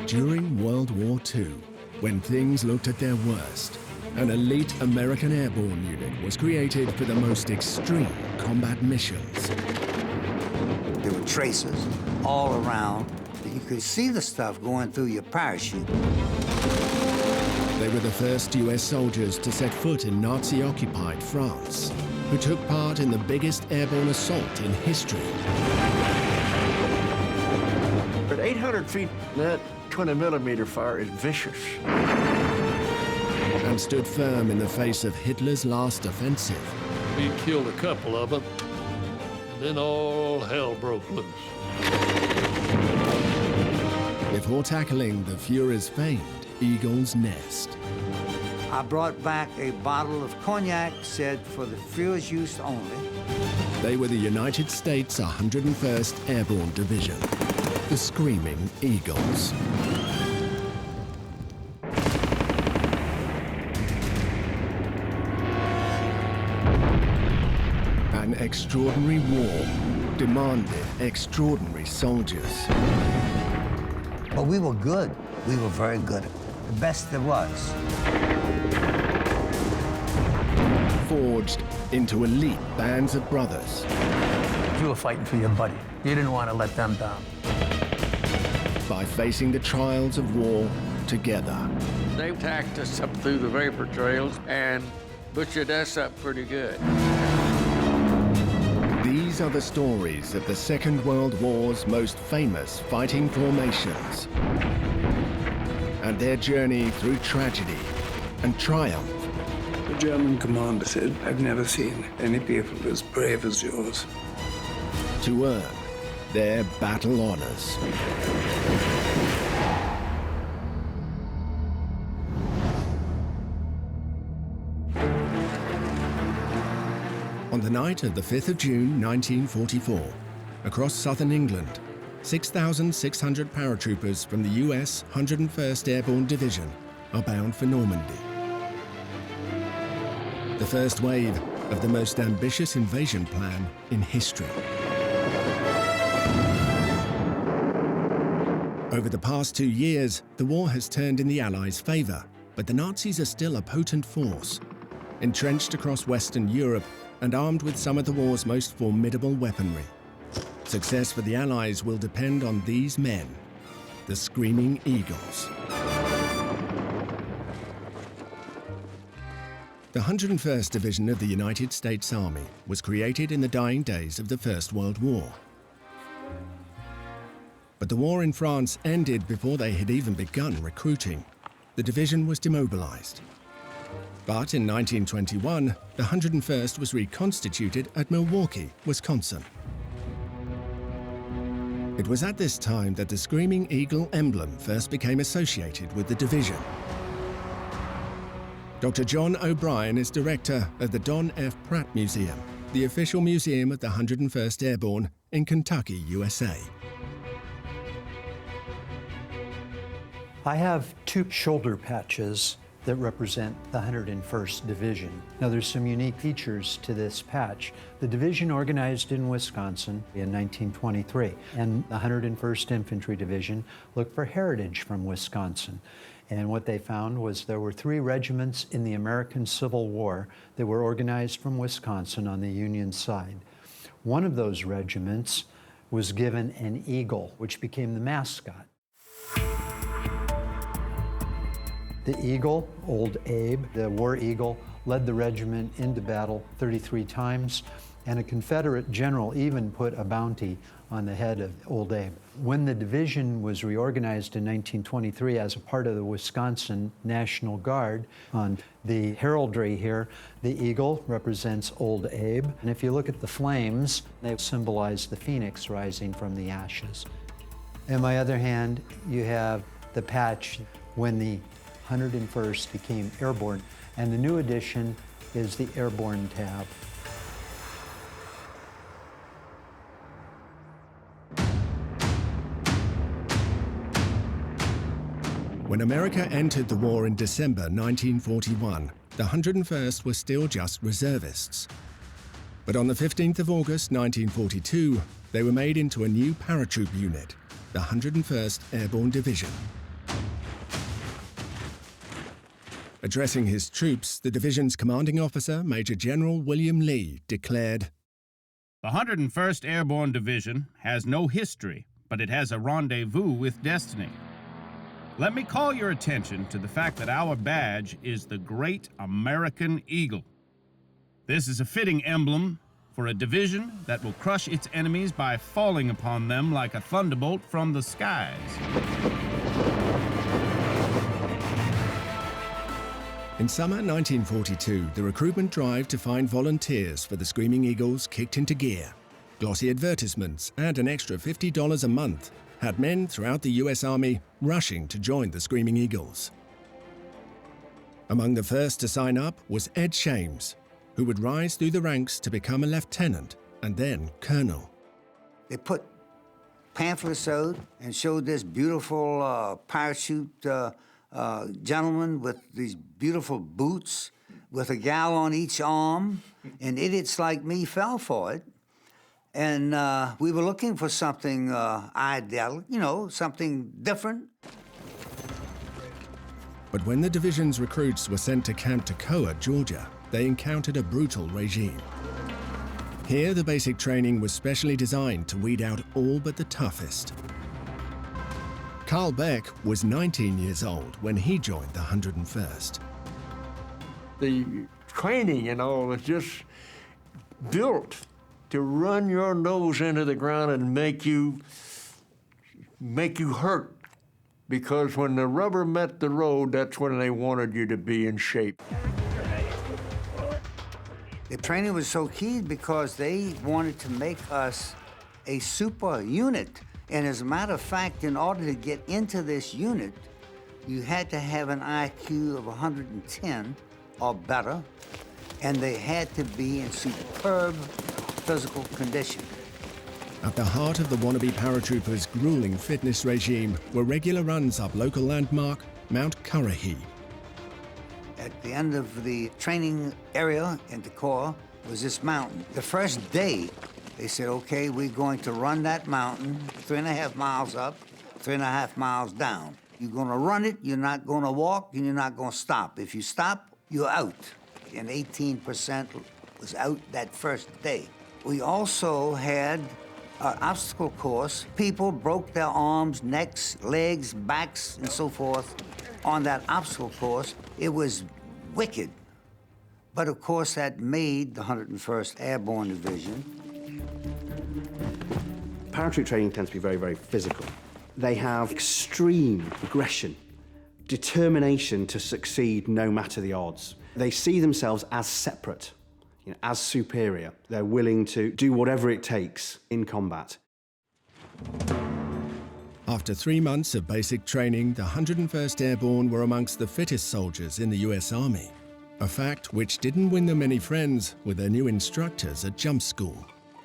During World War II, when things looked at their worst, an elite American airborne unit was created for the most extreme combat missions. There were tracers all around. You could see the stuff going through your parachute. They were the first US soldiers to set foot in Nazi-occupied France, who took part in the biggest airborne assault in history. At 800 feet, that 20-millimeter fire is vicious. And stood firm in the face of Hitler's last offensive. We killed a couple of them, and then all hell broke loose. Before tackling the Fuhrer's famed Eagle's Nest. I brought back a bottle of cognac, said for the Fuhrer's use only. They were the United States 101st Airborne Division, the Screaming Eagles. An extraordinary war demanded extraordinary soldiers. But we were good. We were very good. The best there was. Forged into elite bands of brothers. You were fighting for your buddy. You didn't want to let them down. By facing the trials of war together. They tacked us up through the vapor trails and butchered us up pretty good. These are the stories of the Second World War's most famous fighting formations and their journey through tragedy and triumph. The German commander said, "I've never seen any people as brave as yours." To earn their battle honors. On the night of the 5th of June, 1944, across southern England, 6,600 paratroopers from the US 101st Airborne Division are bound for Normandy. The first wave of the most ambitious invasion plan in history. Over the past 2 years, the war has turned in the Allies' favor, but the Nazis are still a potent force, entrenched across Western Europe and armed with some of the war's most formidable weaponry. Success for the Allies will depend on these men, the Screaming Eagles. The 101st Division of the United States Army was created in the dying days of the First World War. But the war in France ended before they had even begun recruiting. The division was demobilized. But in 1921, the 101st was reconstituted at Milwaukee, Wisconsin. It was at this time that the Screaming Eagle emblem first became associated with the division. Dr. John O'Brien is director of the Don F. Pratt Museum, the official museum of the 101st Airborne in Kentucky, USA. I have two shoulder patches that represent the 101st Division. Now, there's some unique features to this patch. The division organized in Wisconsin in 1923, and the 101st Infantry Division looked for heritage from Wisconsin. And what they found was there were 3 regiments in the American Civil War that were organized from Wisconsin on the Union side. One of those regiments was given an eagle, which became the mascot. The eagle, Old Abe, the war eagle, led the regiment into battle 33 times, and a Confederate general even put a bounty on the head of Old Abe. When the division was reorganized in 1923 as a part of the Wisconsin National Guard, on the heraldry here, the eagle represents Old Abe, and if you look at the flames, they symbolize the phoenix rising from the ashes. On my other hand, you have the patch when the 101st became airborne, and the new addition is the Airborne tab. When America entered the war in December 1941, the 101st were still just reservists. But on the 15th of August 1942, they were made into a new paratroop unit, the 101st Airborne Division. Addressing his troops, the division's commanding officer, Major General William Lee, declared, "The 101st Airborne Division has no history, but it has a rendezvous with destiny. Let me call your attention to the fact that our badge is the Great American Eagle. This is a fitting emblem for a division that will crush its enemies by falling upon them like a thunderbolt from the skies." In summer 1942, the recruitment drive to find volunteers for the Screaming Eagles kicked into gear. Glossy advertisements and an extra $50 a month had men throughout the US Army rushing to join the Screaming Eagles. Among the first to sign up was Ed Shames, who would rise through the ranks to become a lieutenant and then colonel. They put pamphlets out and showed this beautiful parachute gentleman with these beautiful boots with a gal on each arm, and idiots like me fell for it. And we were looking for something ideal, you know, something different. But when the division's recruits were sent to Camp Toccoa, Georgia, they encountered a brutal regime. Here, the basic training was specially designed to weed out all but the toughest. Carl Beck was 19 years old when he joined the 101st. The training, you know, was just built to run your nose into the ground and make you hurt. Because when the rubber met the road, that's when they wanted you to be in shape. The training was so key because they wanted to make us a super unit. And as a matter of fact, in order to get into this unit, you had to have an IQ of 110 or better, and they had to be in superb physical condition. At the heart of the wannabe paratroopers' grueling fitness regime were regular runs up local landmark Mount Currahee. At the end of the training area in the Corps was this mountain. The first day, they said, okay, we're going to run that mountain 3.5 miles up, 3.5 miles down. You're gonna run it, you're not gonna walk, and you're not gonna stop. If you stop, you're out. And 18% was out that first day. We also had an obstacle course. People broke their arms, necks, legs, backs, and so forth on that obstacle course. It was wicked. But of course, that made the 101st Airborne Division. Paratroop training tends to be very, very physical. They have extreme aggression, determination to succeed no matter the odds. They see themselves as separate, you know, as superior. They're willing to do whatever it takes in combat. After 3 months of basic training, the 101st Airborne were amongst the fittest soldiers in the US Army, a fact which didn't win them any friends with their new instructors at jump school.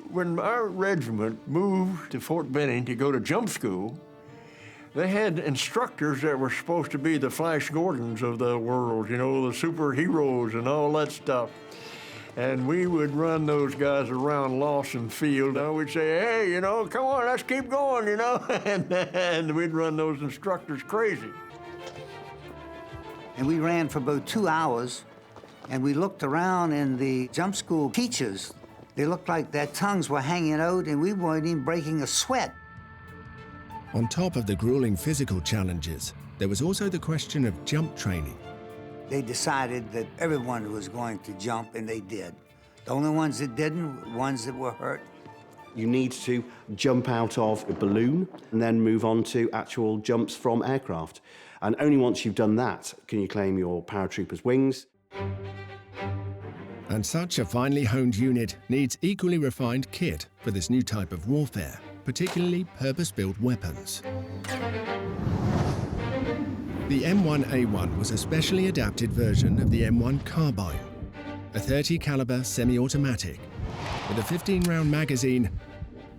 When our regiment moved to Fort Benning to go to jump school, they had instructors that were supposed to be the Flash Gordons of the world, you know, the superheroes and all that stuff. And we would run those guys around Lawson Field. And we'd say, hey, you know, come on, let's keep going, you know? and we'd run those instructors crazy. And we ran for about 2 hours, and we looked around, and the jump school teachers, they looked like their tongues were hanging out, and we weren't even breaking a sweat. On top of the grueling physical challenges, there was also the question of jump training. They decided that everyone was going to jump, and they did. The only ones that didn't were ones that were hurt. You need to jump out of a balloon and then move on to actual jumps from aircraft. And only once you've done that can you claim your paratrooper's wings. And such a finely honed unit needs equally refined kit for this new type of warfare, particularly purpose-built weapons. The M1A1 was a specially adapted version of the M1 carbine, a 30 caliber semi-automatic with a 15-round magazine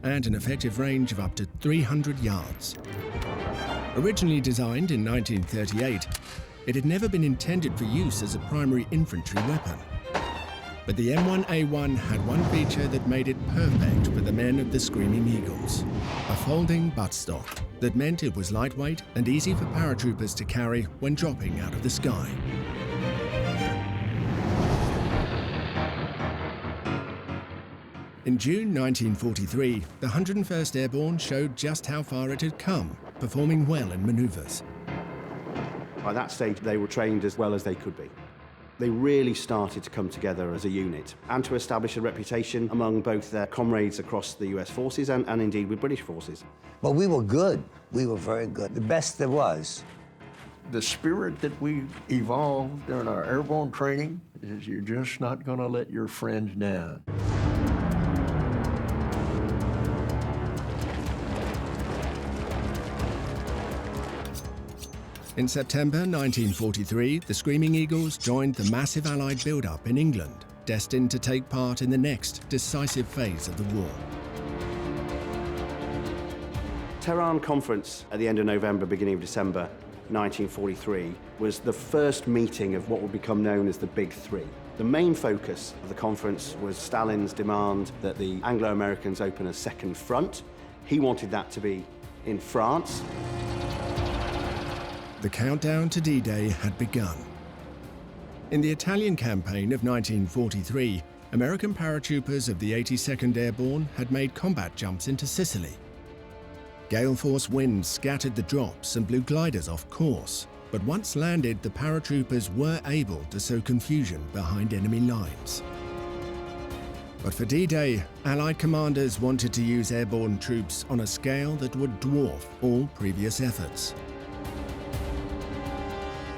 and an effective range of up to 300 yards. Originally designed in 1938, it had never been intended for use as a primary infantry weapon. But the M1A1 had one feature that made it perfect for the men of the Screaming Eagles, a folding buttstock that meant it was lightweight and easy for paratroopers to carry when dropping out of the sky. In June 1943, the 101st Airborne showed just how far it had come, performing well in manoeuvres. By that stage, they were trained as well as they could be. They really started to come together as a unit and to establish a reputation among both their comrades across the US forces and indeed with British forces. But we were good. We were very good. The best there was. The spirit that we evolved during our airborne training is you're just not going to let your friends down. In September 1943, the Screaming Eagles joined the massive Allied build-up in England, destined to take part in the next decisive phase of the war. Tehran Conference at the end of November, beginning of December 1943 was the first meeting of what would become known as the Big Three. The main focus of the conference was Stalin's demand that the Anglo-Americans open a second front. He wanted that to be in France. The countdown to D-Day had begun. In the Italian campaign of 1943, American paratroopers of the 82nd Airborne had made combat jumps into Sicily. Gale force winds scattered the drops and blew gliders off course, but once landed, the paratroopers were able to sow confusion behind enemy lines. But for D-Day, Allied commanders wanted to use airborne troops on a scale that would dwarf all previous efforts.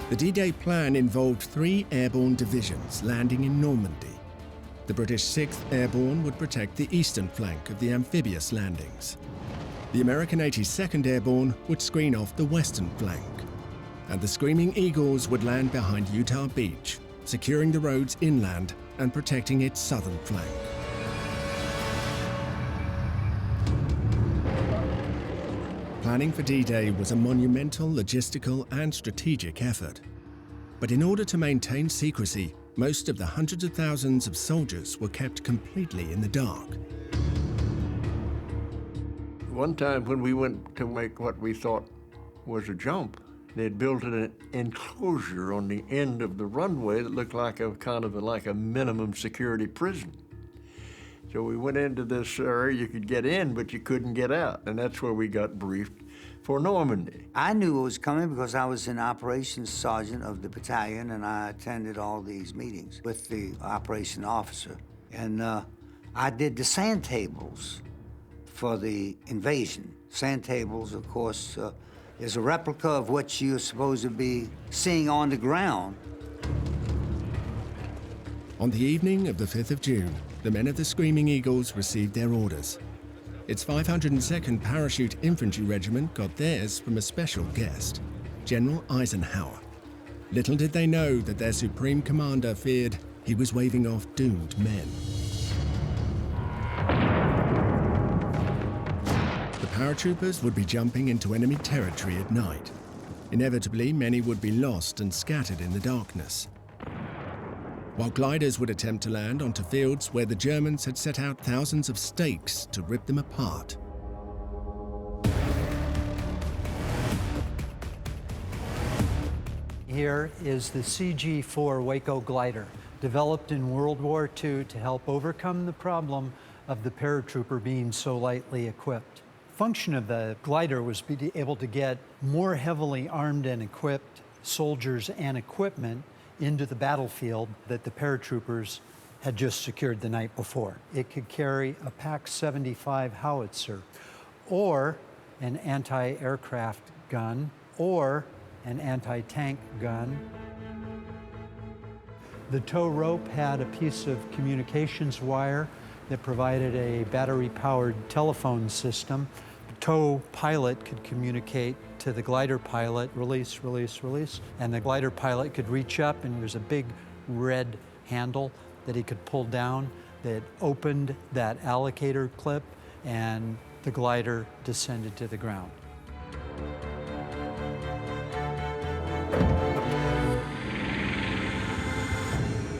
The D-Day plan involved 3 airborne divisions landing in Normandy. The British 6th Airborne would protect the eastern flank of the amphibious landings. The American 82nd Airborne would screen off the western flank. And the Screaming Eagles would land behind Utah Beach, securing the roads inland and protecting its southern flank. Planning for D-Day was a monumental logistical and strategic effort. But in order to maintain secrecy, most of the hundreds of thousands of soldiers were kept completely in the dark. One time when we went to make what we thought was a jump, they'd built an enclosure on the end of the runway that looked like a minimum security prison. So we went into this area, you could get in, but you couldn't get out. And that's where we got briefed for Normandy. I knew it was coming because I was an operations sergeant of the battalion, and I attended all these meetings with the operation officer. And I did the sand tables for the invasion. Sand tables, of course, is a replica of what you're supposed to be seeing on the ground. On the evening of the 5th of June, the men of the Screaming Eagles received their orders. Its 502nd Parachute Infantry Regiment got theirs from a special guest, General Eisenhower. Little did they know that their supreme commander feared he was waving off doomed men. The paratroopers would be jumping into enemy territory at night. Inevitably, many would be lost and scattered in the darkness, while gliders would attempt to land onto fields where the Germans had set out thousands of stakes to rip them apart. Here is the CG-4 Waco glider, developed in World War II to help overcome the problem of the paratrooper being so lightly equipped. Function of the glider was to be able to get more heavily armed and equipped soldiers and equipment into the battlefield that the paratroopers had just secured the night before. It could carry a PAC-75 howitzer, or an anti-aircraft gun, or an anti-tank gun. The tow rope had a piece of communications wire that provided a battery-powered telephone system. The tow pilot could communicate to the glider pilot, release, release, release, and the glider pilot could reach up, and there's a big red handle that he could pull down that opened that allocator clip, and the glider descended to the ground.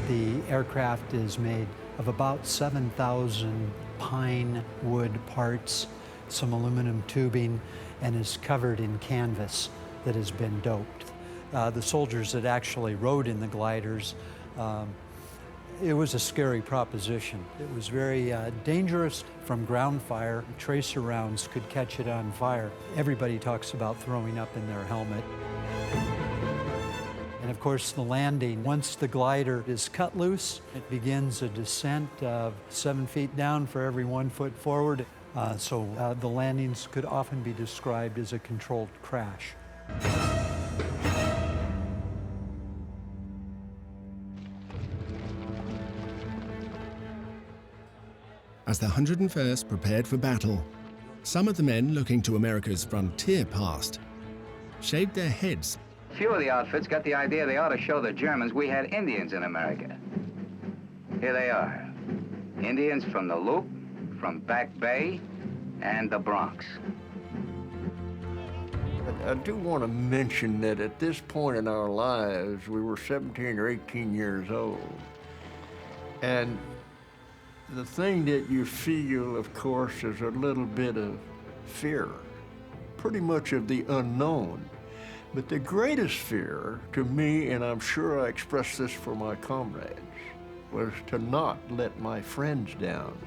The aircraft is made of about 7,000 pine wood parts, some aluminum tubing, and is covered in canvas that has been doped. The soldiers that actually rode in the gliders It was a scary proposition. It was very dangerous from ground fire. Tracer rounds could catch it on fire. Everybody talks about throwing up in their helmet. And of course, the landing, once the glider is cut loose, it begins a descent of 7 feet down for every 1 foot forward. So the landings could often be described as a controlled crash. As the 101st prepared for battle, some of the men looking to America's frontier past shaved their heads. Few of the outfits got the idea they ought to show the Germans we had Indians in America. Here they are. Indians from the Loop, from Back Bay, and the Bronx. I do want to mention that at this point in our lives, we were 17 or 18 years old. And the thing that you feel, of course, is a little bit of fear, pretty much of the unknown. But the greatest fear to me, and I'm sure I expressed this for my comrades, was to not let my friends down.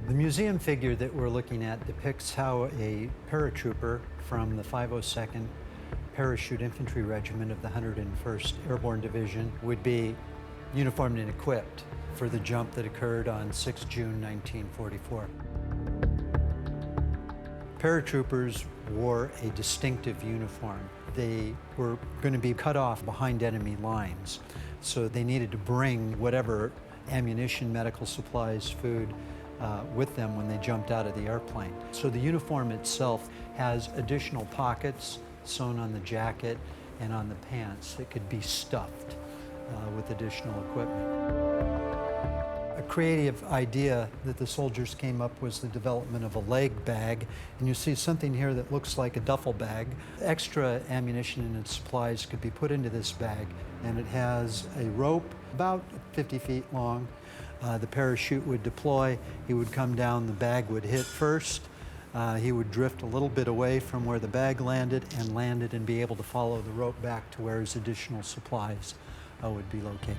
The museum figure that we're looking at depicts how a paratrooper from the 502nd Parachute Infantry Regiment of the 101st Airborne Division would be uniformed and equipped for the jump that occurred on 6 June 1944. Paratroopers wore a distinctive uniform. They were going to be cut off behind enemy lines, so they needed to bring whatever ammunition, medical supplies, food with them when they jumped out of the airplane. So the uniform itself has additional pockets sewn on the jacket and on the pants that could be stuffed with additional equipment. A creative idea that the soldiers came up was the development of a leg bag, and you see something here that looks like a duffel bag. Extra ammunition and supplies could be put into this bag, and it has a rope about 50 feet long. The parachute would deploy, he would come down, the bag would hit first, he would drift a little bit away from where the bag landed and be able to follow the rope back to where his additional supplies would be located.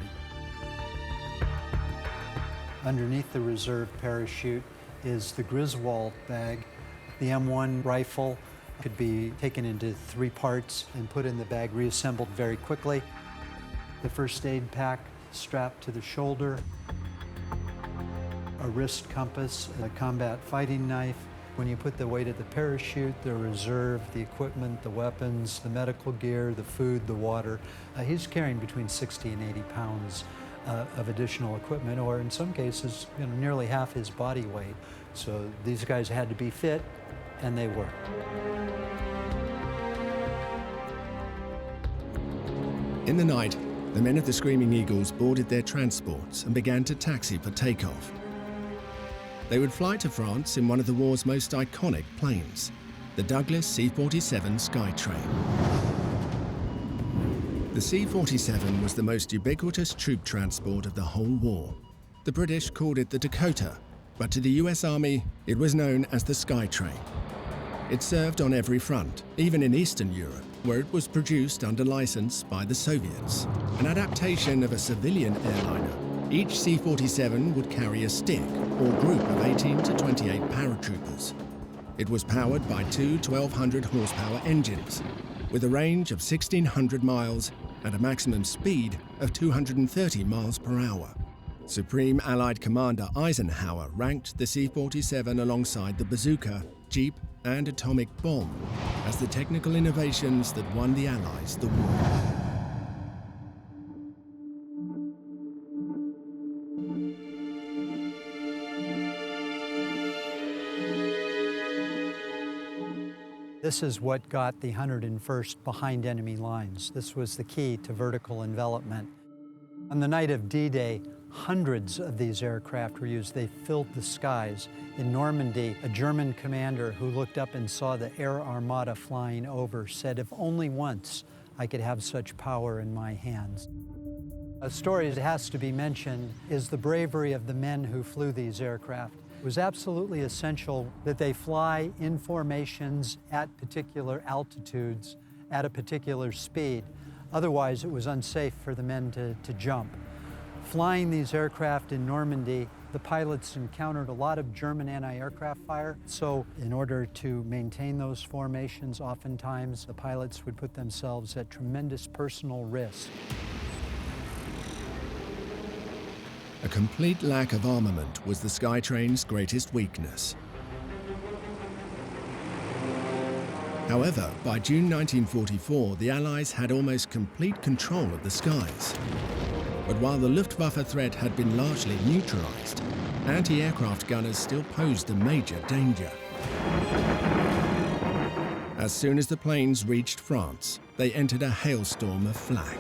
Underneath the reserve parachute is the Griswold bag. The M1 rifle could be taken into 3 parts and put in the bag, reassembled very quickly. The first aid pack strapped to the shoulder, a wrist compass, a combat fighting knife. When you put the weight of the parachute, the reserve, the equipment, the weapons, the medical gear, the food, the water, he's carrying between 60 and 80 pounds of additional equipment, or in some cases, nearly half his body weight. So these guys had to be fit, and they were. In the night, the men of the Screaming Eagles boarded their transports and began to taxi for takeoff. They would fly to France in one of the war's most iconic planes, the Douglas C-47 Skytrain. The C-47 was the most ubiquitous troop transport of the whole war. The British called it the Dakota, but to the US Army, it was known as the Skytrain. It served on every front, even in Eastern Europe, where it was produced under license by the Soviets. An adaptation of a civilian airliner, each C-47 would carry a stick or group of 18 to 28 paratroopers. It was powered by 2 1,200 horsepower engines, with a range of 1,600 miles and a maximum speed of 230 miles per hour. Supreme Allied Commander Eisenhower ranked the C-47 alongside the bazooka, jeep, and atomic bomb as the technical innovations that won the Allies the war. This is what got the 101st behind enemy lines. This was the key to vertical envelopment. On the night of D-Day, hundreds of these aircraft were used. They filled the skies. In Normandy, a German commander who looked up and saw the air armada flying over said, "If only once I could have such power in my hands." A story that has to be mentioned is the bravery of the men who flew these aircraft. It was absolutely essential that they fly in formations at particular altitudes at a particular speed. Otherwise, it was unsafe for the men to jump. Flying these aircraft in Normandy, the pilots encountered a lot of German anti-aircraft fire. So in order to maintain those formations, oftentimes the pilots would put themselves at tremendous personal risk. A complete lack of armament was the Skytrain's greatest weakness. However, by June 1944, the Allies had almost complete control of the skies. But while the Luftwaffe threat had been largely neutralized, anti-aircraft gunners still posed a major danger. As soon as the planes reached France, they entered a hailstorm of flak.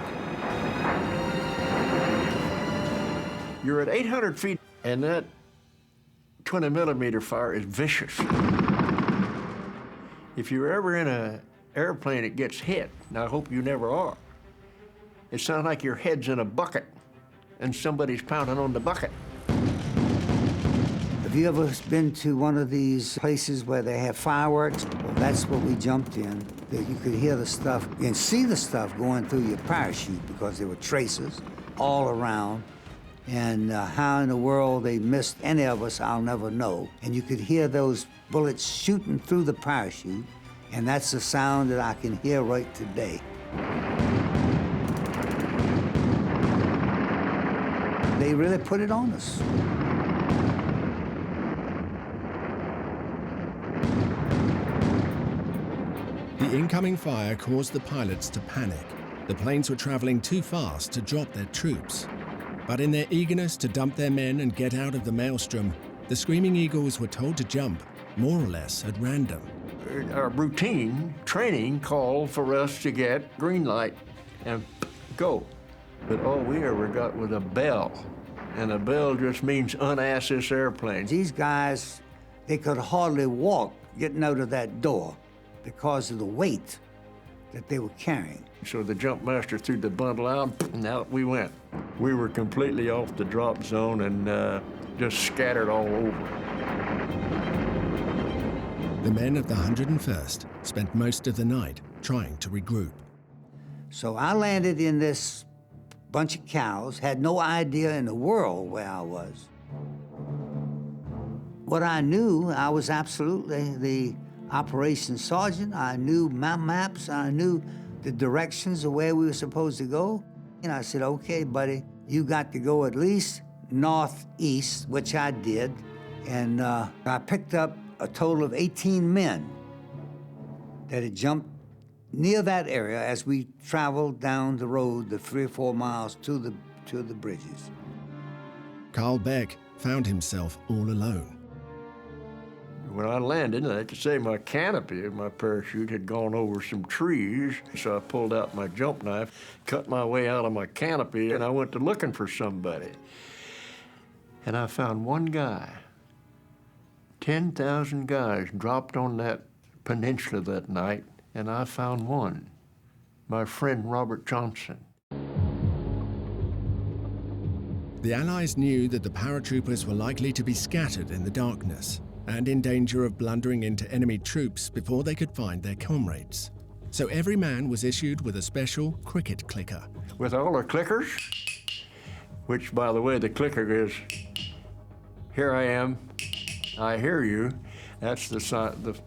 You're at 800 feet, and that 20-millimeter fire is vicious. If you're ever in an airplane that gets hit, and I hope you never are, it sounds like your head's in a bucket and somebody's pounding on the bucket. Have you ever been to one of these places where they have fireworks? Well, that's what we jumped in. That you could hear the stuff and see the stuff going through your parachute because there were traces all around. And how in the world they missed any of us, I'll never know. And you could hear those bullets shooting through the parachute, and that's the sound that I can hear right today. They really put it on us. The incoming fire caused the pilots to panic. The planes were traveling too fast to drop their troops. But in their eagerness to dump their men and get out of the maelstrom, the Screaming Eagles were told to jump, more or less at random. Our routine training called for us to get green light and go. But all we ever got was a bell. And a bell just means unass this airplane. These guys, they could hardly walk getting out of that door because of the weight that they were carrying. So the jump master threw the bundle out, and out we went. We were completely off the drop zone and just scattered all over. The men of the 101st spent most of the night trying to regroup. So I landed in this bunch of cows, had no idea in the world where I was. What I knew, I was absolutely the operations sergeant. I knew my maps, I knew the directions of where we were supposed to go. And I said, okay, buddy, you got to go at least northeast, which I did. And I picked up a total of 18 men that had jumped near that area as we traveled down the road, the 3 or 4 miles to the bridges. Carl Beck found himself all alone. When I landed, I had to say my canopy of my parachute had gone over some trees, so I pulled out my jump knife, cut my way out of my canopy, and I went to looking for somebody. And I found one guy. 10,000 guys dropped on that peninsula that night, and I found one, my friend Robert Johnson. The Allies knew that the paratroopers were likely to be scattered in the darkness and in danger of blundering into enemy troops before they could find their comrades. So every man was issued with a special cricket clicker. With all our clickers, which, by the way, the clicker is, here I am, I hear you. That's the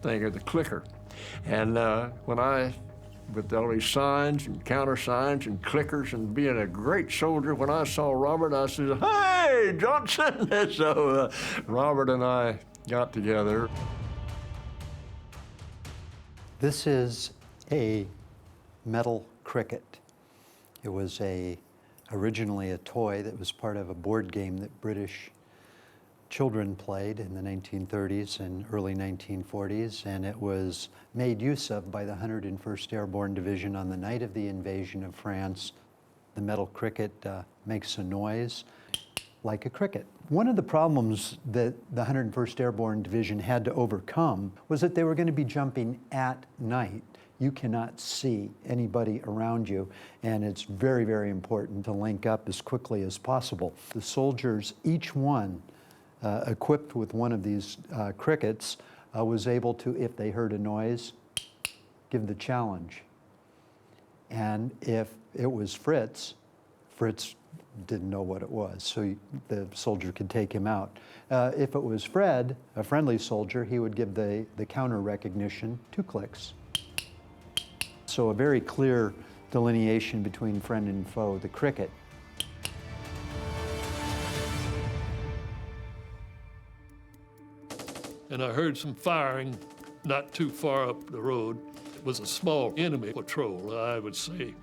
thing of the clicker. And with all these signs and countersigns and clickers and being a great soldier, when I saw Robert, I said, hey, Johnson! So Robert and I got together. This is a metal cricket. It was originally a toy that was part of a board game that British children played in the 1930s and early 1940s, and it was made use of by the 101st Airborne Division on the night of the invasion of France. The metal cricket makes a noise like a cricket. One of the problems that the 101st Airborne Division had to overcome was that they were going to be jumping at night. You cannot see anybody around you, and it's very, very important to link up as quickly as possible. The soldiers, each one equipped with one of these crickets, was able to, if they heard a noise, give the challenge. And if it was Fritz, Fritz didn't know what it was, so the soldier could take him out. If it was Fred, a friendly soldier, he would give the counter recognition 2 clicks. So a very clear delineation between friend and foe, the cricket. And I heard some firing not too far up the road. It was a small enemy patrol, I would say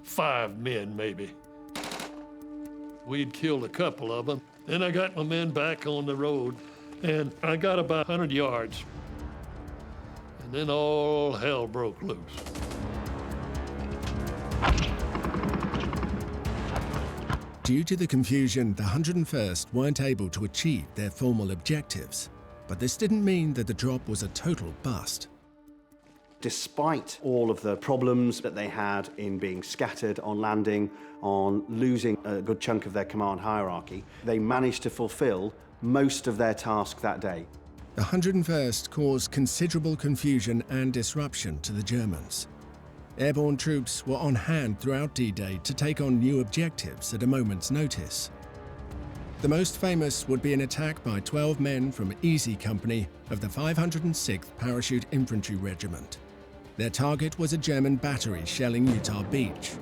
5 men maybe. We'd killed a couple of them. Then I got my men back on the road, and I got about 100 yards. And then all hell broke loose. Due to the confusion, the 101st weren't able to achieve their formal objectives. But this didn't mean that the drop was a total bust. Despite all of the problems that they had in being scattered on landing, on losing a good chunk of their command hierarchy, they managed to fulfill most of their task that day. The 101st caused considerable confusion and disruption to the Germans. Airborne troops were on hand throughout D-Day to take on new objectives at a moment's notice. The most famous would be an attack by 12 men from Easy Company of the 506th Parachute Infantry Regiment. Their target was a German battery shelling Utah Beach.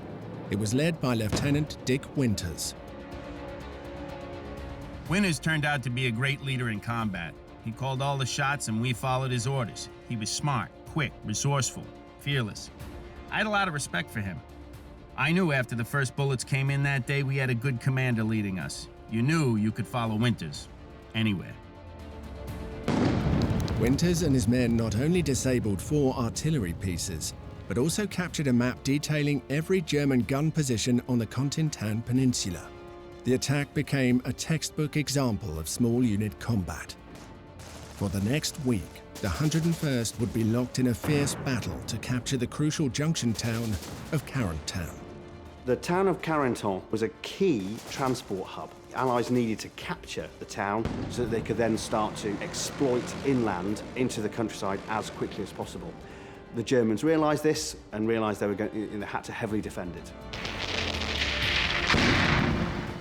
It was led by Lieutenant Dick Winters. Winters turned out to be a great leader in combat. He called all the shots and we followed his orders. He was smart, quick, resourceful, fearless. I had a lot of respect for him. I knew after the first bullets came in that day we had a good commander leading us. You knew you could follow Winters anywhere. Winters and his men not only disabled 4 artillery pieces, but also captured a map detailing every German gun position on the Carentan Peninsula. The attack became a textbook example of small unit combat. For the next week, the 101st would be locked in a fierce battle to capture the crucial junction town of Carentan. The town of Carentan was a key transport hub. The Allies needed to capture the town so that they could then start to exploit inland into the countryside as quickly as possible. The Germans realised this and realised they had to heavily defend it.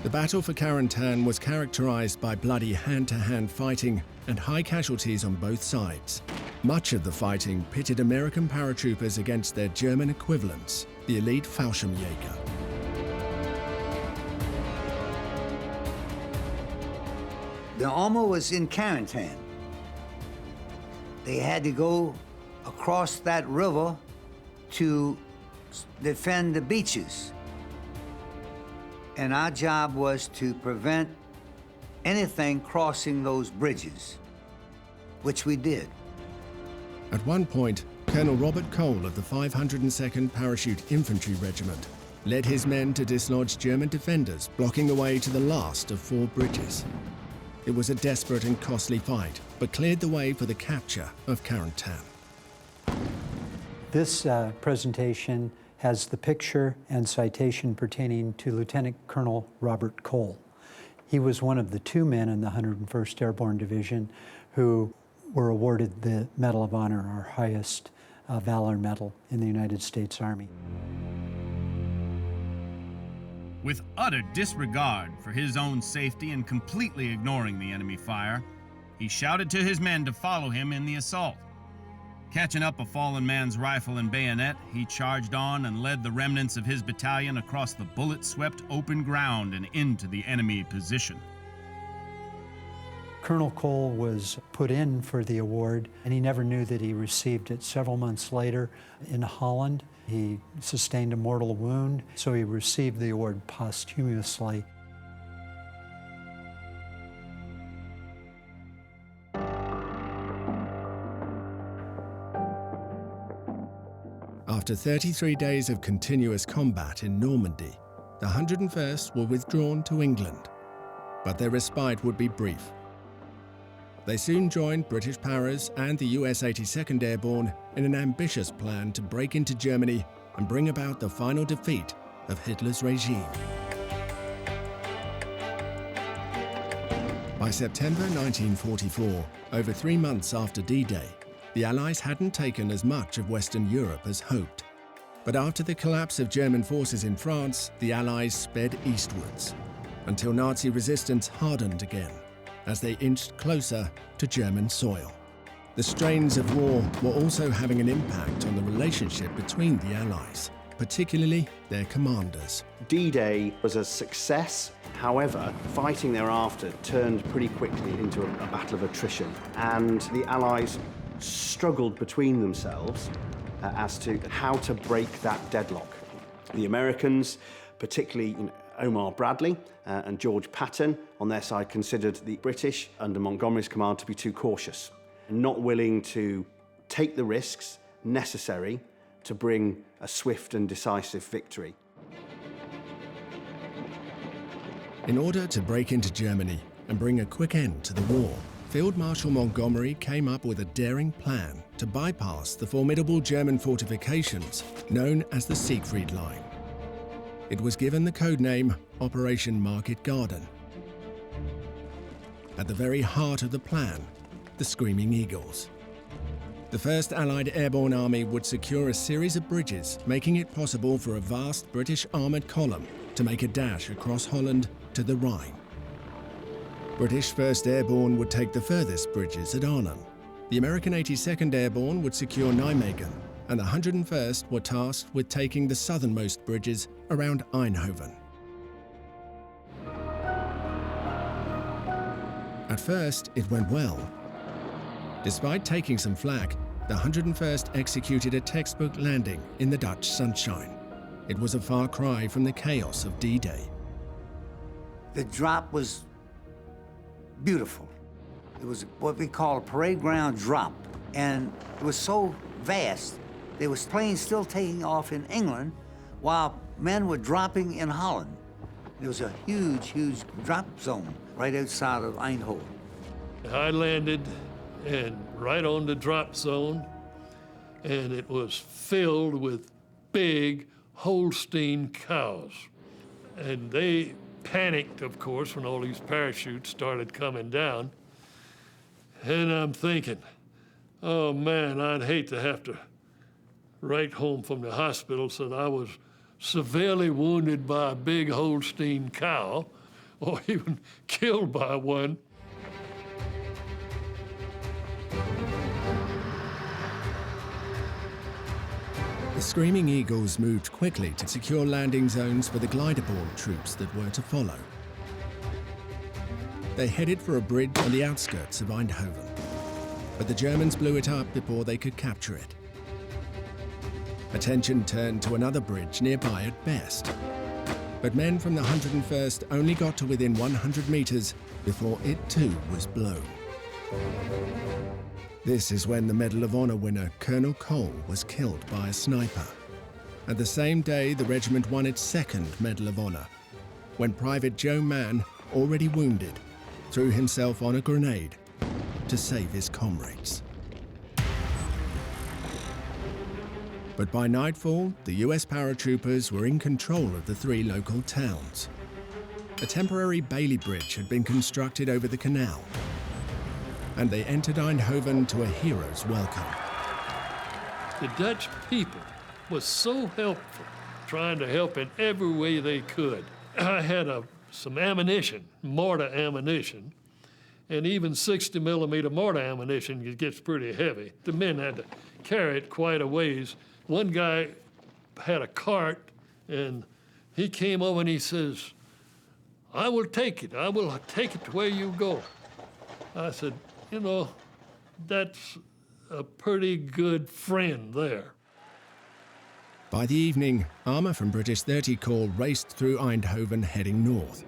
The battle for Carentan was characterised by bloody hand-to-hand fighting and high casualties on both sides. Much of the fighting pitted American paratroopers against their German equivalents, the elite Fallschirmjäger. The armor was in Carentan. They had to go across that river to defend the beaches. And our job was to prevent anything crossing those bridges, which we did. At one point, Colonel Robert Cole of the 502nd Parachute Infantry Regiment led his men to dislodge German defenders blocking the way to the last of 4 bridges. It was a desperate and costly fight, but cleared the way for the capture of Carentan. This presentation has the picture and citation pertaining to Lieutenant Colonel Robert Cole. He was one of the 2 men in the 101st Airborne Division who were awarded the Medal of Honor, our highest valor medal in the United States Army. With utter disregard for his own safety and completely ignoring the enemy fire, he shouted to his men to follow him in the assault. Catching up a fallen man's rifle and bayonet, he charged on and led the remnants of his battalion across the bullet-swept open ground and into the enemy position. Colonel Cole was put in for the award, and he never knew that he received it. Several months later in Holland, he sustained a mortal wound, so he received the award posthumously. After 33 days of continuous combat in Normandy, the 101st were withdrawn to England, but their respite would be brief. They soon joined British Paras and the US 82nd Airborne in an ambitious plan to break into Germany and bring about the final defeat of Hitler's regime. By September 1944, over 3 months after D-Day, the Allies hadn't taken as much of Western Europe as hoped. But after the collapse of German forces in France, the Allies sped eastwards, until Nazi resistance hardened again, as they inched closer to German soil. The strains of war were also having an impact on the relationship between the Allies, particularly their commanders. D-Day was a success. However, fighting thereafter turned pretty quickly into a battle of attrition, and the Allies struggled between themselves as to how to break that deadlock. The Americans, particularly Omar Bradley and George Patton, on their side, considered the British, under Montgomery's command, to be too cautious, not willing to take the risks necessary to bring a swift and decisive victory. In order to break into Germany and bring a quick end to the war, Field Marshal Montgomery came up with a daring plan to bypass the formidable German fortifications known as the Siegfried Line. It was given the code name Operation Market Garden. At the very heart of the plan, the Screaming Eagles. The 1st Allied Airborne Army would secure a series of bridges, making it possible for a vast British armoured column to make a dash across Holland to the Rhine. British 1st Airborne would take the furthest bridges at Arnhem. The American 82nd Airborne would secure Nijmegen, and the 101st were tasked with taking the southernmost bridges around Eindhoven. At first, it went well. Despite taking some flak, the 101st executed a textbook landing in the Dutch sunshine. It was a far cry from the chaos of D-Day. The drop was beautiful. It was what we call a parade ground drop, and it was so vast. There was planes still taking off in England while men were dropping in Holland. There was a huge, huge drop zone right outside of Eindhoven. I landed and right on the drop zone, and it was filled with big Holstein cows. And they panicked, of course, when all these parachutes started coming down. And I'm thinking, oh man, I'd hate to have to write home from the hospital so that I was severely wounded by a big Holstein cow, or even killed by one. The Screaming Eagles moved quickly to secure landing zones for the glider-borne troops that were to follow. They headed for a bridge on the outskirts of Eindhoven, but the Germans blew it up before they could capture it. Attention turned to another bridge nearby at best, but men from the 101st only got to within 100 meters before it too was blown. This is when the Medal of Honor winner Colonel Cole was killed by a sniper. And the same day, the regiment won its 2nd Medal of Honor, when Private Joe Mann, already wounded, threw himself on a grenade to save his comrades. But by nightfall, the US paratroopers were in control of the 3 local towns. A temporary Bailey Bridge had been constructed over the canal, and they entered Eindhoven to a hero's welcome. The Dutch people was so helpful, trying to help in every way they could. I had some ammunition, mortar ammunition, and even 60-millimeter mortar ammunition gets pretty heavy. The men had to carry it quite a ways. One guy had a cart, and he came over and he says, "I will take it. I will take it to where you go." I said, you know, that's a pretty good friend there. By the evening, armour from British 30 Corps raced through Eindhoven heading north.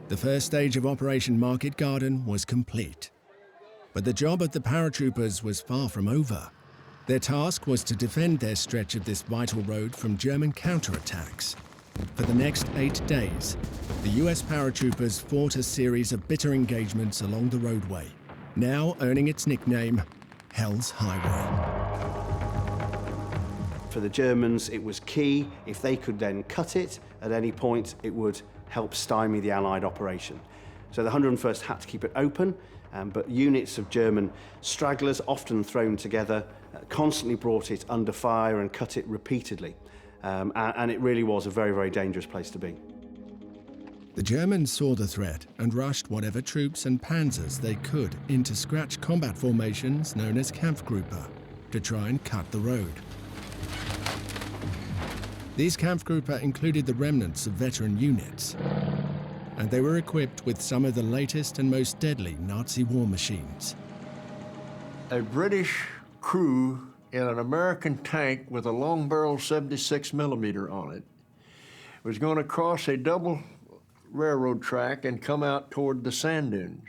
The first stage of Operation Market Garden was complete. But the job of the paratroopers was far from over. Their task was to defend their stretch of this vital road from German counterattacks. For the next 8 days, the US paratroopers fought a series of bitter engagements along the roadway, now earning its nickname, Hell's Highway. For the Germans, it was key. If they could then cut it at any point, it would help stymie the Allied operation. So the 101st had to keep it open, but units of German stragglers, often thrown together, constantly brought it under fire and cut it repeatedly. And it really was a very, very dangerous place to be. The Germans saw the threat and rushed whatever troops and panzers they could into scratch combat formations known as Kampfgruppe to try and cut the road. These Kampfgruppe included the remnants of veteran units, and they were equipped with some of the latest and most deadly Nazi war machines. A British crew in an American tank with a long barrel 76mm on it was going to cross a double railroad track and come out toward the sand dunes.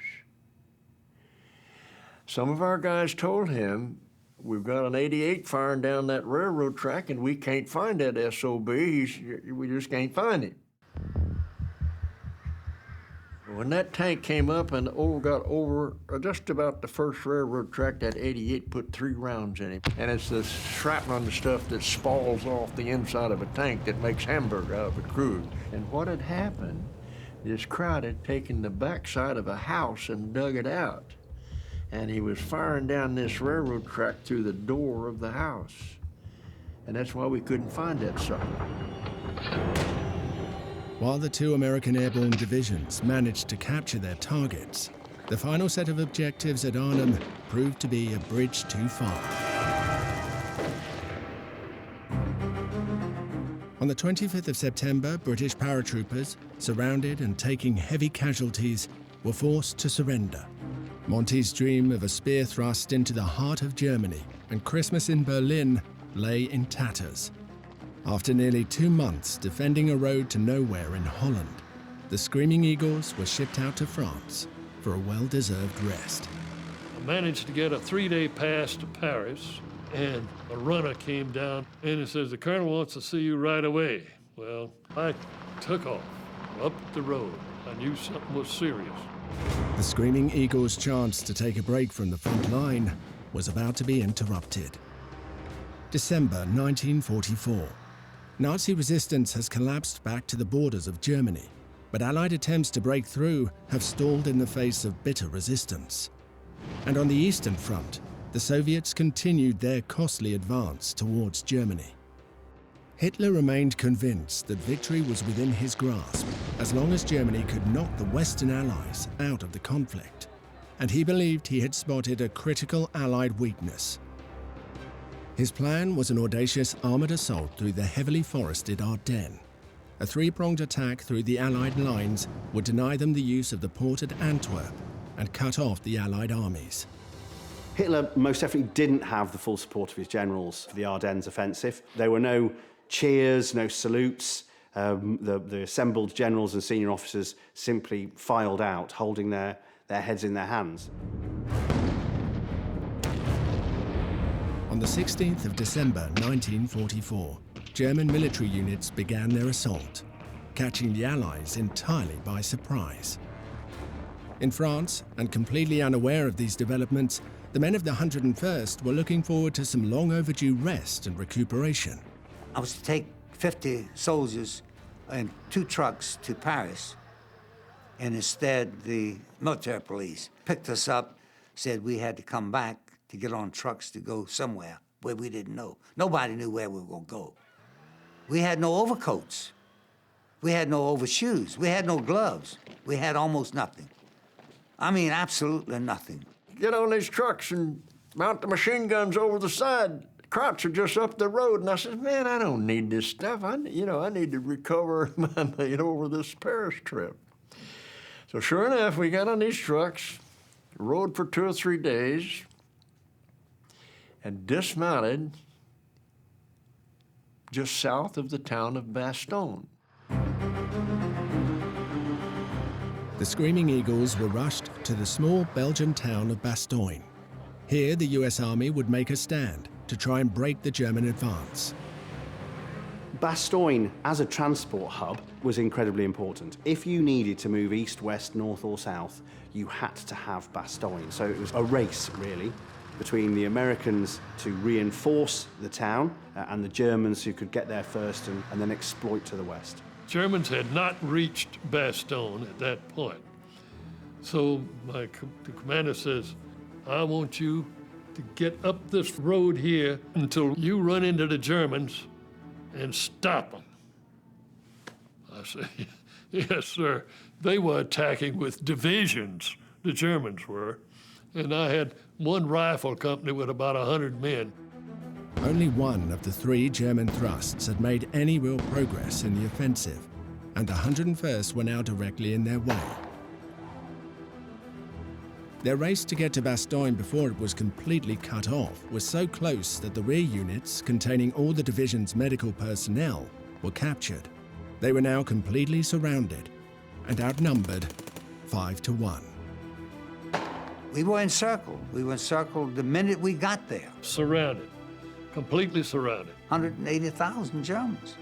Some of our guys told him, "We've got an 88 firing down that railroad track and we can't find that SOB. We just can't find him." When that tank came up and got over just about the first railroad track, that 88 put 3 rounds in him. And it's the shrapnel and the stuff that spalls off the inside of a tank that makes hamburger out of a crew. And what had happened, this crowd had taken the backside of a house and dug it out. And he was firing down this railroad track through the door of the house. And that's why we couldn't find that sucker. While the 2 American airborne divisions managed to capture their targets, the final set of objectives at Arnhem proved to be a bridge too far. On the 25th of September, British paratroopers, surrounded and taking heavy casualties, were forced to surrender. Monty's dream of a spear thrust into the heart of Germany and Christmas in Berlin lay in tatters. After nearly 2 months defending a road to nowhere in Holland, the Screaming Eagles were shipped out to France for a well-deserved rest. I managed to get a 3-day pass to Paris, and a runner came down and he says, "The colonel wants to see you right away." Well, I took off up the road. I knew something was serious. The Screaming Eagles' chance to take a break from the front line was about to be interrupted. December 1944. Nazi resistance has collapsed back to the borders of Germany, but Allied attempts to break through have stalled in the face of bitter resistance. And on the Eastern Front, the Soviets continued their costly advance towards Germany. Hitler remained convinced that victory was within his grasp as long as Germany could knock the Western Allies out of the conflict, and he believed he had spotted a critical Allied weakness. His plan was an audacious armoured assault through the heavily forested Ardennes. A 3-pronged attack through the Allied lines would deny them the use of the port at Antwerp and cut off the Allied armies. Hitler most definitely didn't have the full support of his generals for the Ardennes offensive. There were no cheers, no salutes. The assembled generals and senior officers simply filed out, holding their heads in their hands. On the 16th of December 1944, German military units began their assault, catching the Allies entirely by surprise. In France, and completely unaware of these developments, the men of the 101st were looking forward to some long overdue rest and recuperation. I was to take 50 soldiers in 2 trucks to Paris, and instead the military police picked us up, said we had to come back to get on trucks to go somewhere where we didn't know. Nobody knew where we were going to go. We had no overcoats. We had no overshoes. We had no gloves. We had almost nothing. I mean, absolutely nothing. Get on these trucks and mount the machine guns over the side. The Krauts are just up the road. And I said, "Man, I don't need this stuff. I need to recover over this Paris trip." So sure enough, we got on these trucks, rode for 2 or 3 days, and dismounted just south of the town of Bastogne. The Screaming Eagles were rushed to the small Belgian town of Bastogne. Here, the US Army would make a stand to try and break the German advance. Bastogne, as a transport hub, was incredibly important. If you needed to move east, west, north or south, you had to have Bastogne. So it was a race, really, between the Americans to reinforce the town and the Germans who could get there first and then exploit to the west. Germans had not reached Bastogne at that point. So the commander says, I want you to get up this road here until you run into the Germans and stop them. I said, yes, sir. They were attacking with divisions, the Germans were, and I had one rifle company with about 100 men. Only one of the 3 German thrusts had made any real progress in the offensive, and the 101st were now directly in their way. Their race to get to Bastogne before it was completely cut off was so close that the rear units, containing all the division's medical personnel, were captured. They were now completely surrounded and outnumbered 5 to 1. We were encircled. We were encircled the minute we got there. Surrounded, completely surrounded. 180,000 Germans.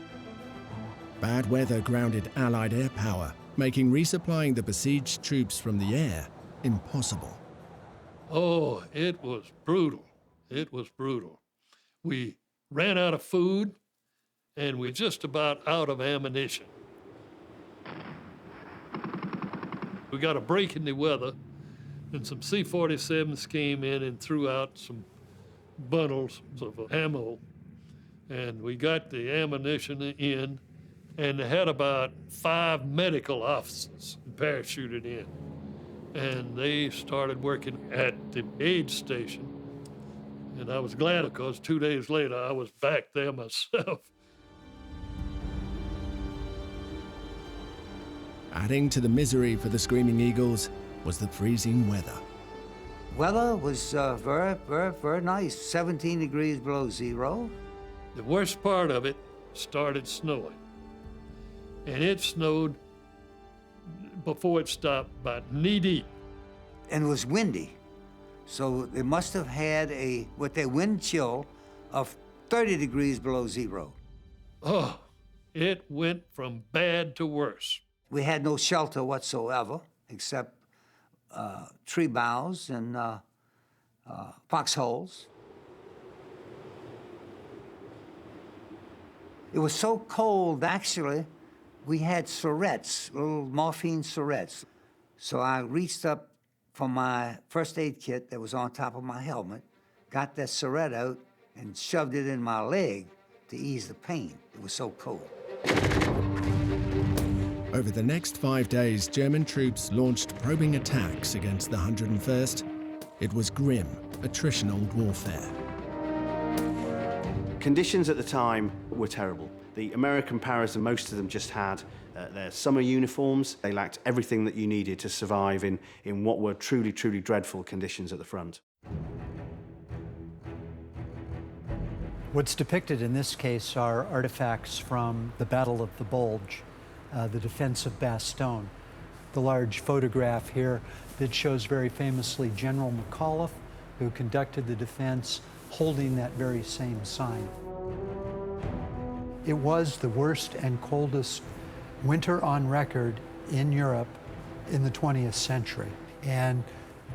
Bad weather grounded Allied air power, making resupplying the besieged troops from the air impossible. Oh, it was brutal. It was brutal. We ran out of food, and we're just about out of ammunition. We got a break in the weather, and some C-47s came in and threw out some bundles of ammo, and we got the ammunition in, and they had about 5 medical officers parachuted in. And they started working at the aid station. And I was glad because 2 days later, I was back there myself. Adding to the misery for the Screaming Eagles was the freezing weather. Weather was very, very, very nice. 17 degrees below zero. The worst part of it started snowing. And it snowed before it stopped about knee-deep. And it was windy. So they must have had with a wind chill of 30 degrees below zero. Oh, it went from bad to worse. We had no shelter whatsoever, except tree boughs and foxholes. It was so cold, actually, we had syrettes, little morphine syrettes. So I reached up for my first aid kit that was on top of my helmet, got that syrette out, and shoved it in my leg to ease the pain. It was so cold. Over the next 5 days, German troops launched probing attacks against the 101st. It was grim, attritional warfare. Conditions at the time were terrible. The American paras, and most of them just had their summer uniforms. They lacked everything that you needed to survive in what were truly, truly dreadful conditions at the front. What's depicted in this case are artifacts from the Battle of the Bulge, the defense of Bastogne. The large photograph here that shows very famously General McAuliffe, who conducted the defense, holding that very same sign. It was the worst and coldest winter on record in Europe in the 20th century. And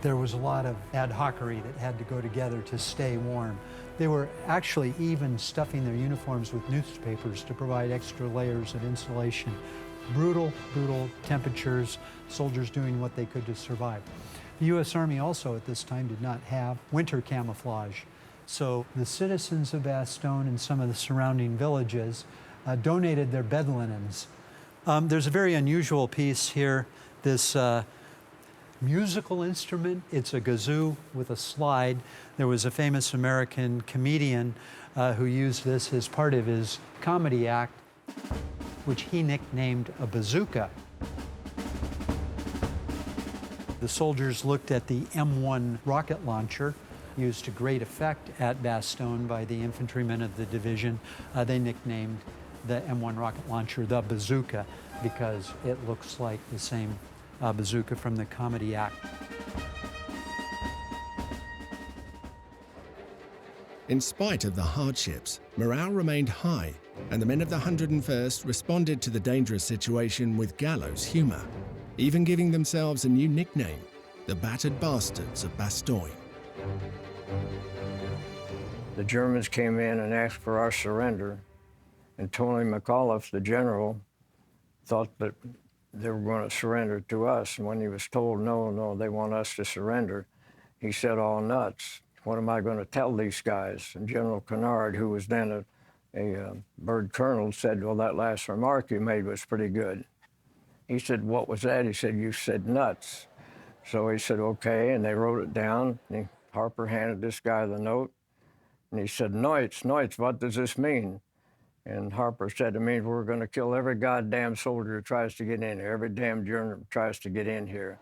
there was a lot of ad hocery that had to go together to stay warm. They were actually even stuffing their uniforms with newspapers to provide extra layers of insulation. Brutal, brutal temperatures, soldiers doing what they could to survive. The U.S. Army also at this time did not have winter camouflage. So the citizens of Bastogne and some of the surrounding villages donated their bed linens. There's a very unusual piece here, this musical instrument. It's a kazoo with a slide. There was a famous American comedian who used this as part of his comedy act, which he nicknamed a bazooka. The soldiers looked at the M1 rocket launcher, used to great effect at Bastogne by the infantrymen of the division. They nicknamed the M1 rocket launcher the bazooka because it looks like the same bazooka from the comedy act. In spite of the hardships, morale remained high And the men of the 101st responded to the dangerous situation with gallows humor, even giving themselves a new nickname, the Battered Bastards of Bastogne. The Germans came in and asked for our surrender, and Tony McAuliffe, the general, thought that they were going to surrender to us. And when he was told, no, they want us to surrender, he said, all nuts. What am I going to tell these guys? And General Kennard, who was then a bird colonel, said, well, that last remark you made was pretty good. He said, what was that? He said, you said nuts. So he said, okay, and they wrote it down. And Harper handed this guy the note, and he said, Neutz, what does this mean? And Harper said, it means we're going to kill every goddamn soldier who tries to get in here, every damn German who tries to get in here.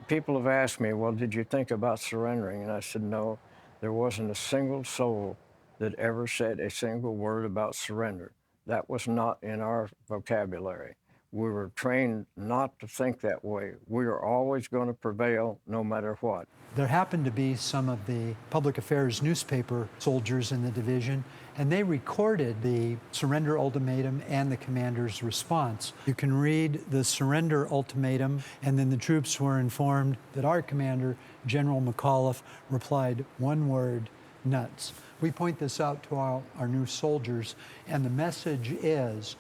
People have asked me, well, did you think about surrendering? And I said, no, there wasn't a single soul that ever said a single word about surrender. That was not in our vocabulary. We were trained not to think that way. We are always going to prevail no matter what. There happened to be some of the public affairs newspaper soldiers in the division, and they recorded the surrender ultimatum and the commander's response. You can read the surrender ultimatum, and then the troops were informed that our commander, General McAuliffe, replied one word, nuts. We point this out to our new soldiers, and the message is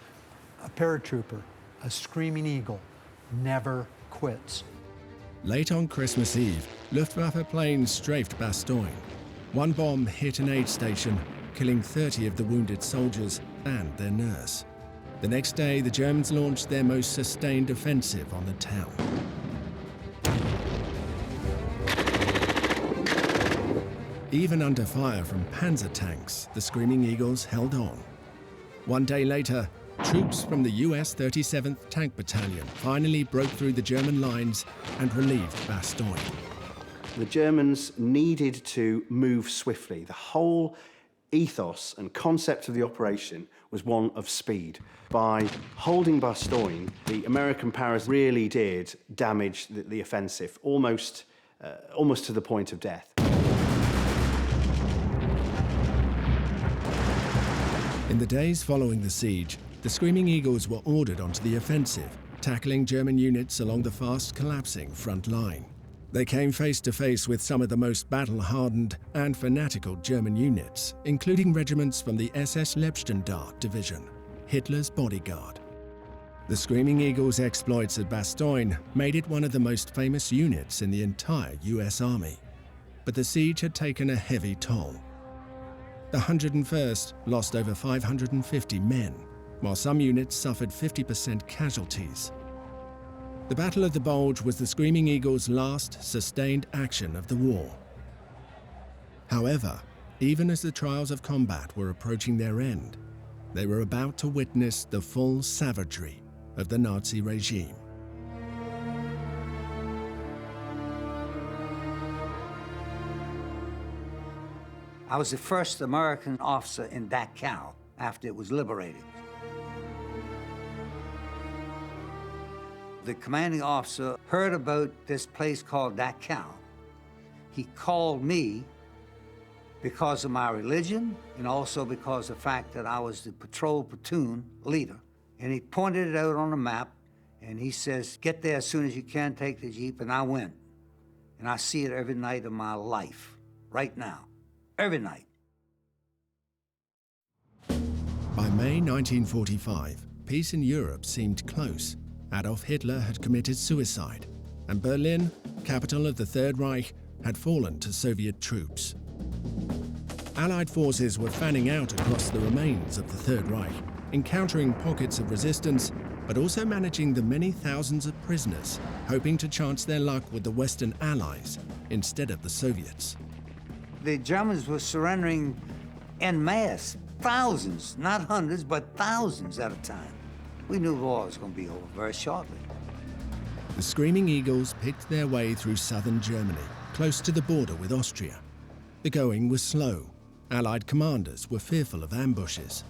a paratrooper, a screaming eagle, never quits. Late on Christmas Eve, Luftwaffe planes strafed Bastogne. One bomb hit an aid station, killing 30 of the wounded soldiers and their nurse. The next day, the Germans launched their most sustained offensive on the town. Even under fire from panzer tanks, the Screaming Eagles held on. One day later, troops from the US 37th Tank Battalion finally broke through the German lines and relieved Bastogne. The Germans needed to move swiftly. The whole ethos and concept of the operation was one of speed. By holding Bastogne, the American powers really did damage the offensive, almost to the point of death. In the days following the siege, the Screaming Eagles were ordered onto the offensive, tackling German units along the fast-collapsing front line. They came face to face with some of the most battle-hardened and fanatical German units, including regiments from the SS Leibstandarte Division, Hitler's bodyguard. The Screaming Eagles' exploits at Bastogne made it one of the most famous units in the entire US Army. But the siege had taken a heavy toll. The 101st lost over 550 men, while some units suffered 50% casualties. The Battle of the Bulge was the Screaming Eagles' last sustained action of the war. However, even as the trials of combat were approaching their end, they were about to witness the full savagery of the Nazi regime. I was the first American officer in Dachau after it was liberated. The commanding officer heard about this place called Dachau. He called me because of my religion and also because of the fact that I was the patrol platoon leader. And he pointed it out on the map, and he says, get there as soon as you can, take the Jeep, and I went. And I see it every night of my life, right now. Every night. By May 1945, peace in Europe seemed close. Adolf Hitler had committed suicide, and Berlin, capital of the Third Reich, had fallen to Soviet troops. Allied forces were fanning out across the remains of the Third Reich, encountering pockets of resistance, but also managing the many thousands of prisoners, hoping to chance their luck with the Western Allies instead of the Soviets. The Germans were surrendering en masse, thousands, not hundreds, but thousands at a time. We knew the war was going to be over very shortly. The Screaming Eagles picked their way through southern Germany, close to the border with Austria. The going was slow. Allied commanders were fearful of ambushes.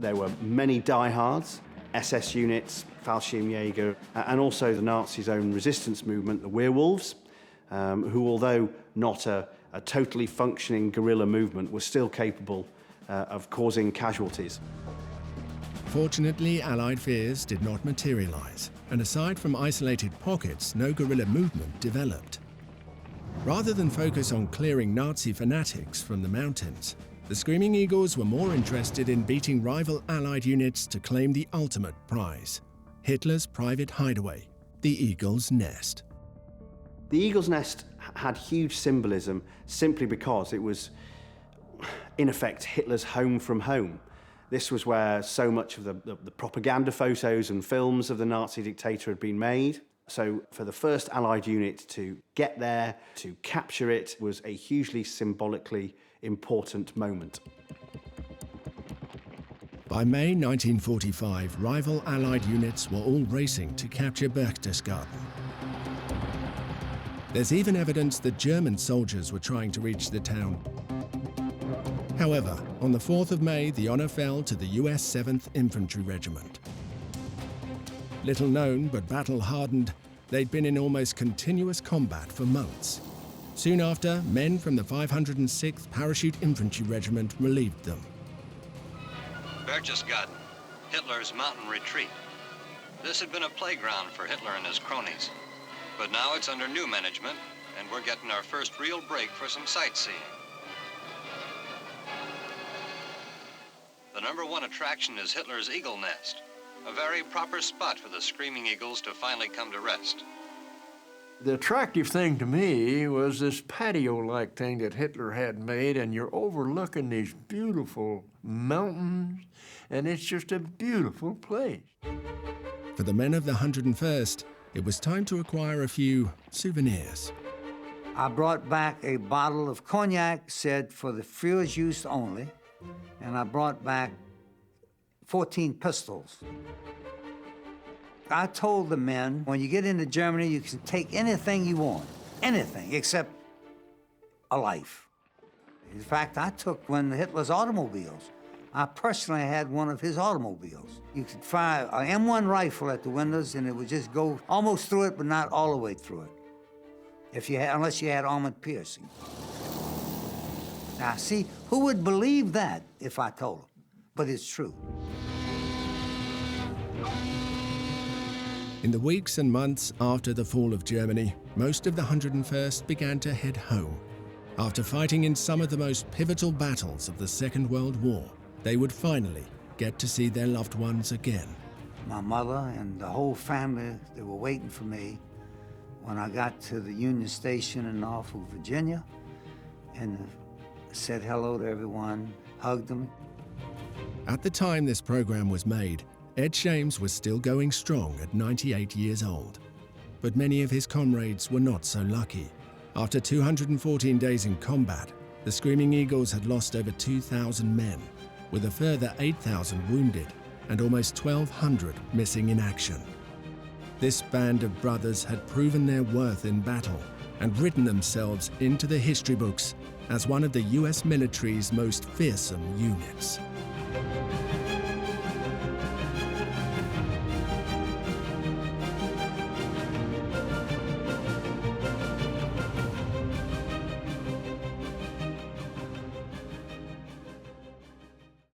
There were many diehards, SS units, Fallschirmjäger, and also the Nazis' own resistance movement, the Werewolves, who, although not a totally functioning guerrilla movement, were still capable of causing casualties. Fortunately, Allied fears did not materialize, and aside from isolated pockets, no guerrilla movement developed. Rather than focus on clearing Nazi fanatics from the mountains, the Screaming Eagles were more interested in beating rival Allied units to claim the ultimate prize, Hitler's private hideaway, the Eagle's Nest. The Eagle's Nest had huge symbolism simply because it was, in effect, Hitler's home from home. This was where so much of the propaganda photos and films of the Nazi dictator had been made. So for the first Allied unit to get there, to capture it, was a hugely symbolically important moment. By May 1945, rival Allied units were all racing to capture Berchtesgaden. There's even evidence that German soldiers were trying to reach the town. However, on the 4th of May, the honor fell to the US 7th Infantry Regiment. Little known but battle-hardened, they'd been in almost continuous combat for months. Soon after, men from the 506th Parachute Infantry Regiment relieved them. Berchtesgaden, Hitler's mountain retreat. This had been a playground for Hitler and his cronies. But now it's under new management, and we're getting our first real break for some sightseeing. The #1 attraction is Hitler's Eagle Nest, a very proper spot for the Screaming Eagles to finally come to rest. The attractive thing to me was this patio-like thing that Hitler had made, and you're overlooking these beautiful mountains, and it's just a beautiful place. For the men of the 101st, it was time to acquire a few souvenirs. I brought back a bottle of cognac, said for the Führer's use only, and I brought back 14 pistols. I told the men, when you get into Germany, you can take anything you want, anything, except a life. In fact, I took one of Hitler's automobiles. I personally had one of his automobiles. You could fire an M1 rifle at the windows, and it would just go almost through it, but not all the way through it, unless you had armored piercing. Now, see, who would believe that if I told them? But it's true. In the weeks and months after the fall of Germany, most of the 101st began to head home. After fighting in some of the most pivotal battles of the Second World War, they would finally get to see their loved ones again. My mother and the whole family, they were waiting for me when I got to the Union Station in Norfolk, Virginia, and said hello to everyone, hugged them. At the time this program was made, Ed Shames was still going strong at 98 years old. But many of his comrades were not so lucky. After 214 days in combat, the Screaming Eagles had lost over 2,000 men, with a further 8,000 wounded and almost 1,200 missing in action. This band of brothers had proven their worth in battle and written themselves into the history books as one of the US military's most fearsome units.